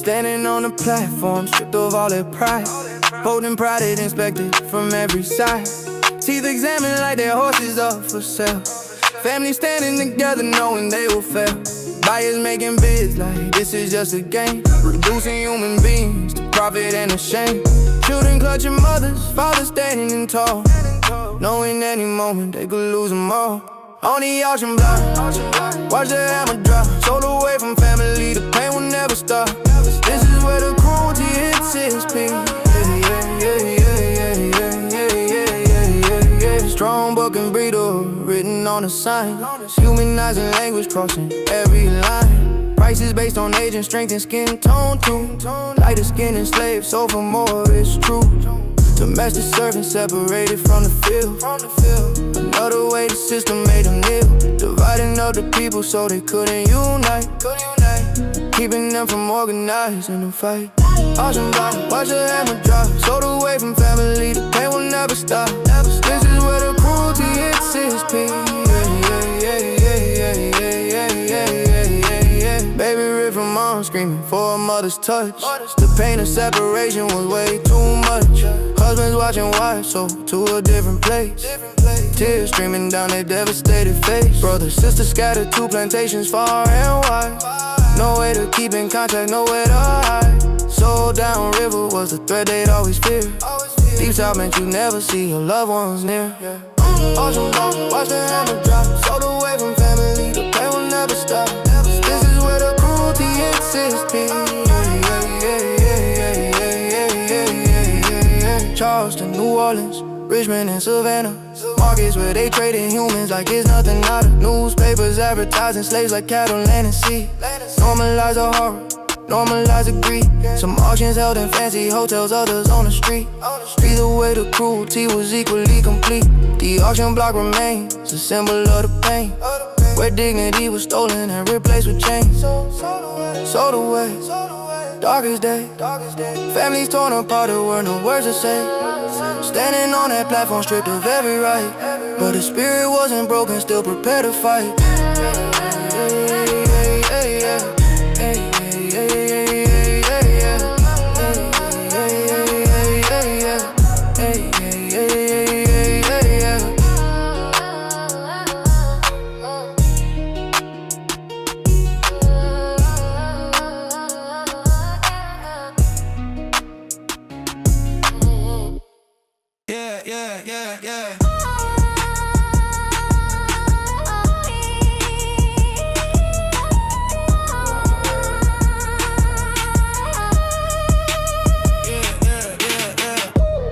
Standing on the platform, stripped of all their pride, holding pride, inspected from every side. Teeth examined like their horses up for sale. Family standing together knowing they will fail. Buyers making bids like this is just a game, reducing human beings to profit and a shame. Children clutching mothers, fathers standing tall, knowing any moment they could lose them all. On the auction block, watch the hammer drop. Sold away from family, the pain will never stop. This is where the cruelty hits its peak. Strong book and breeder, written on the sign. Humanizing language, crossing every line. Prices based on age and strength and skin tone too. Lighter skin and slaves, so for more it's true. Domestic servants separated from the field. Another way the system made them kneel, dividing up the people so they couldn't unite, keeping them from organizing the fight. Auction block, watch the hammer drop. Sold away from family, the pain will never stop. This is where the cruelty hits its peak. Baby ripped from mom, screaming for a mother's touch. The pain of separation was way too much. Husbands watching wives sold to a different place. Tears streaming down their devastated face. Brothers, sisters scattered to plantations far and wide. No way to keep in contact, nowhere to hide. Soul down river was the threat they'd always fear. Deep south meant you never see your loved ones near. Ocean block, watch the hammer drop. Sold away from family, the pain will never stop. This is where the cruelty hits its peak. Charleston, New Orleans, Richmond and Savannah. Markets where they trading humans like it's nothing out of. Newspapers advertising slaves like cattle, land and sea. Normalize the horror, normalize the greed. Some auctions held in fancy hotels, others on the street. Either way the cruelty was equally complete. The auction block remains a symbol of the pain, where dignity was stolen and replaced with chains. Sold away, darkest day. Families torn apart, there were no words to say. Standing on that platform, stripped of every right, but the spirit wasn't broken, still prepared to fight. Yeah.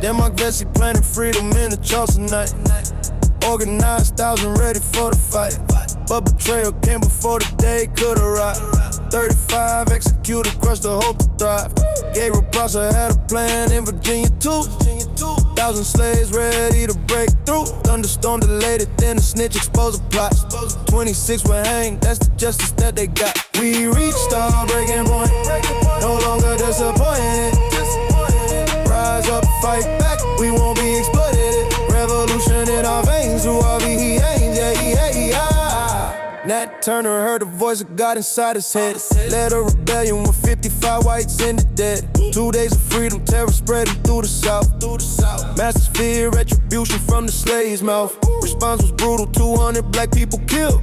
Denmark Vesey planting freedom in the Charleston night. Organized, thousand ready for the fight. But betrayal came before the day could arrive. 35 executed, crushed the hope to thrive. Gabriel Prosser had a plan in Virginia too. 1,000 slaves ready to break through. Thunderstorm delayed it, then the snitch exposed the plot. 26 were hanged, that's the justice that they got. We reached our breaking point, no longer disappointed. Rise up, fight back, we won't be exploited. Revolution in our veins, through our veins, yeah. Nat Turner heard the voice of God inside his head. Led a rebellion with 55 whites in the dead. 2 days of freedom, terror spreading through the south. Masters fear retribution from the slave's mouth. Response was brutal, 200 black people killed.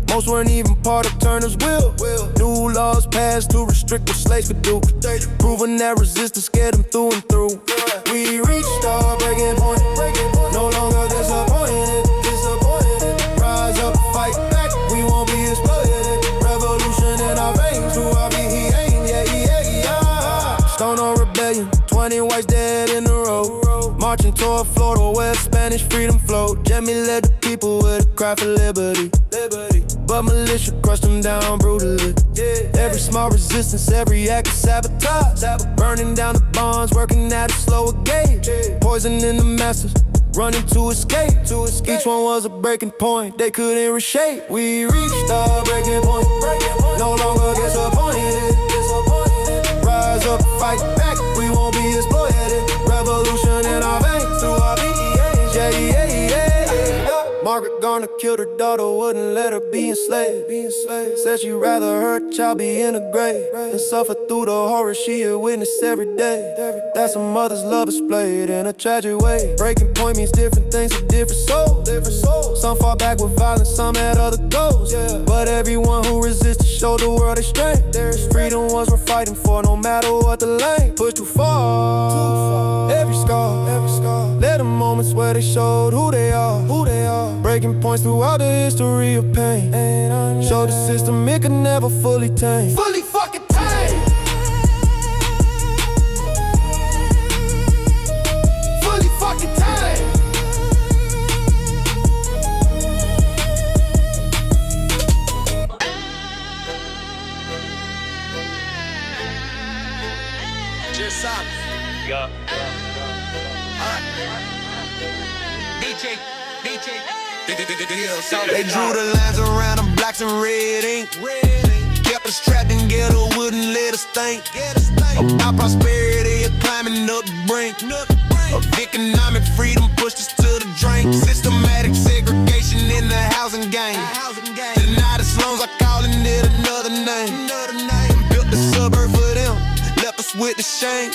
Most weren't even part of Turner's will. New laws passed to restrict what slaves could do, proving that resistance scared them through and through. We reached our breaking point, no longer disappointed. Rise up, fight back, we won't be exploited. Revolution in our veins, through our veins, yeah. Stone on rebellion, 20 whites dead in the road. Marching toward Florida where Spanish freedom flowed. Jimmy led the people with a cry for liberty. But militia crushed them down brutally. Every small resistance, every act of sabotage. Burning down the bonds, working at a slower gauge. Poisoning the masses, running to escape. Each one was a breaking point, they couldn't reshape. We reached our breaking point, no longer disappointed. Rise up, fight back, we won't be exploited. Revolution in our veins, through our veins, yeah. Margaret gonna kill her daughter, wouldn't let her be enslaved. Said she'd rather her child be in a grave than suffer through the horror she had witnessed every day. That's a mother's love displayed in a tragic way. Breaking point means different things to different souls. Some fall back with violence, some had other goals. But everyone who resisted showed the world their strength. Freedom was worth fighting for, no matter what the length. Push too far, every scar. Let the moments where they showed who they are. Breaking points throughout the history of pain. Show the system it could never fully tame. Fully fucking tame. Fully fucking tame. Just solid. Yeah. DJ. They drew the lines around them blocks in red ink. Kept us trapped in ghetto, wouldn't let us think about prosperity or climbing up the brink of economic freedom pushed us to the drink. Systematic segregation in the housing game. Denied us loans, I calling it another name. Built the suburb for them, left us with the shame.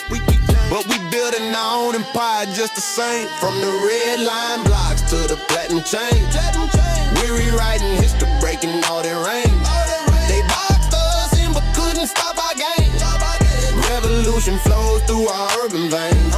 But we building our own empire just the same. From the red line blocks to the platinum chain, we're rewriting history, breaking all their range. They boxed us in but couldn't stop our game. Revolution flows through our urban veins.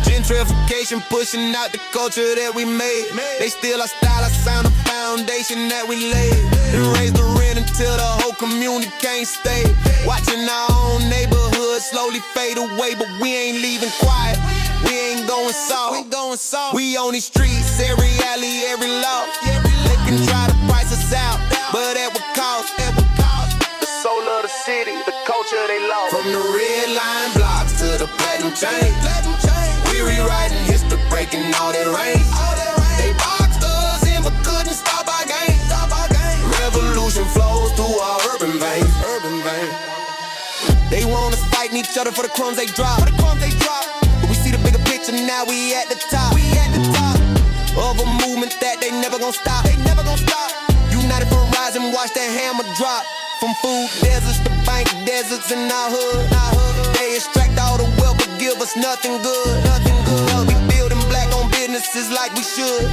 Gentrification pushing out the culture that we made. They steal our style, our sound, the foundation that we laid. And raise the rent until the whole community can't stay. Watching our own neighborhood slowly fade away, but we ain't leaving quiet. We ain't going soft. We on these streets, every alley, every law. They can try to price us out, but at what cost? The soul of the city, the culture they lost. From the red line blocks to the platinum chain, we rewriting history, breaking all that range. They boxed us in but couldn't stop our game. Revolution flows through our urban veins. They want us fighting each other for the crumbs they drop. But we see the bigger picture, now we at the top. Of a movement that they never gon' stop. United for rising, watch that hammer drop. From food deserts to bank deserts in our hood. They extract all the wealth but give us nothing good. We building black on businesses like we should.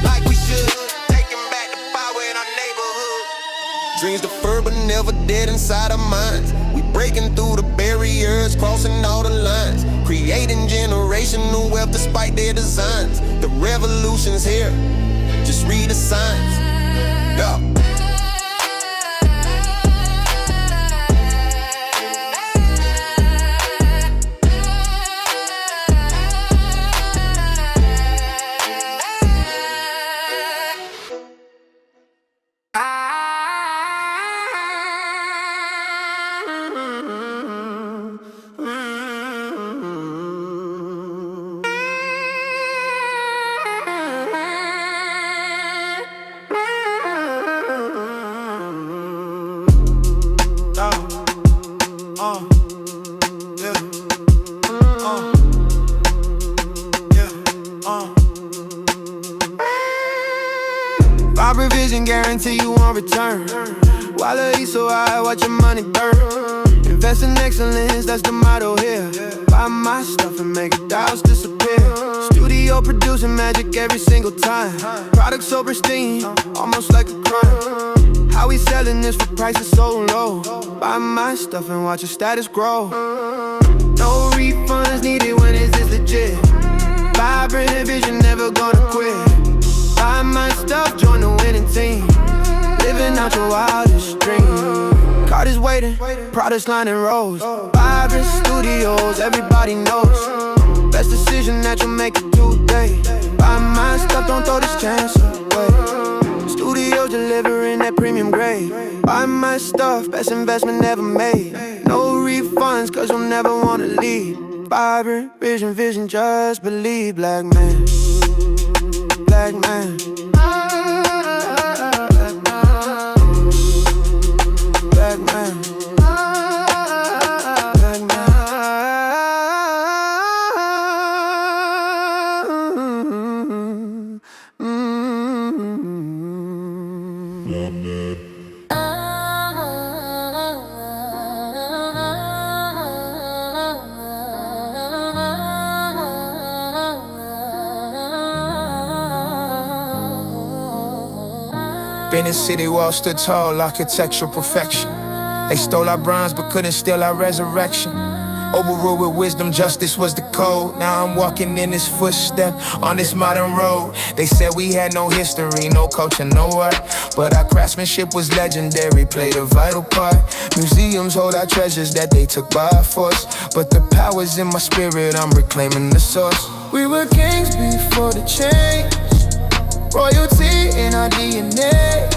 Taking back the power in our neighborhood. Dreams deferred but never dead inside our minds. We breaking through the barriers, crossing all the lines. Creating generational wealth despite their designs. The revolution's here, just read the signs. Yeah. Vibrant vision guarantee you won't return. Quality so high, watch your money burn. Invest in excellence, that's the motto here. Buy my stuff and make doubts disappear. Studio producing magic every single time. Product so pristine, almost like a crime. How we selling this for prices so low? Buy my stuff and watch your status grow. No refunds needed when it's this legit. Vibrant vision, never gonna quit. Buy my stuff, join the winning team. Living out your wildest dream. Card is waiting, products lining rows. Vibrant studios, everybody knows. Best decision that you'll make it today. Buy my stuff, don't throw this chance away. Studios delivering that premium grade. Buy my stuff, best investment ever made. No refunds, cause you'll never wanna leave. Vibrant vision, just believe. Black man, black man. Black man. Black man. Spinning city walls stood tall, architectural perfection. They stole our bronze but couldn't steal our resurrection. Overruled with wisdom, justice was the code. Now I'm walking in his footstep on this modern road. They said we had no history, no culture, no art, but our craftsmanship was legendary, played a vital part. Museums hold our treasures that they took by force, but the power's in my spirit, I'm reclaiming the source. We were kings before the change, royalty in our DNA.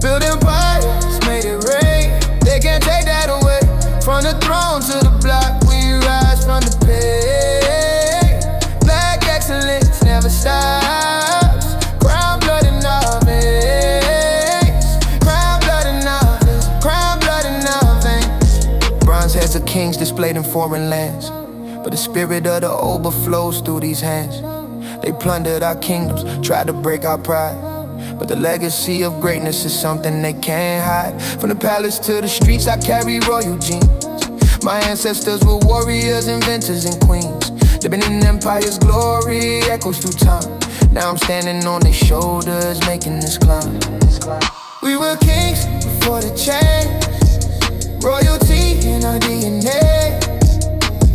Built empires, made it rain. They can't take that away. From the throne to the block, we rise from the pain. Black excellence never stops. Crown blood in our veins. Crown blood in our veins. Crown blood in our veins. Bronze heads of kings displayed in foreign lands, but the spirit of the overflows through these hands. They plundered our kingdoms, tried to break our pride, but the legacy of greatness is something they can't hide. From the palace to the streets, I carry royal genes. My ancestors were warriors, inventors, and queens. Living in empire's glory, echoes through time. Now I'm standing on their shoulders, making this climb. We were kings before the change, royalty in our DNA.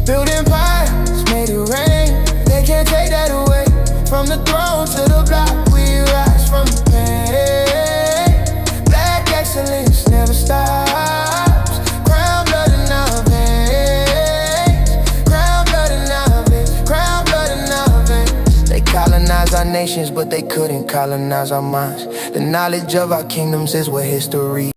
Built empires, made it rain. They can't take that away. From the throne to the block, we rise from the pain. Black excellence never stops. Crown blood in our veins. Crown blood in our veins. Crown blood in our veins. They colonized our nations, but they couldn't colonize our minds. The knowledge of our kingdoms is what history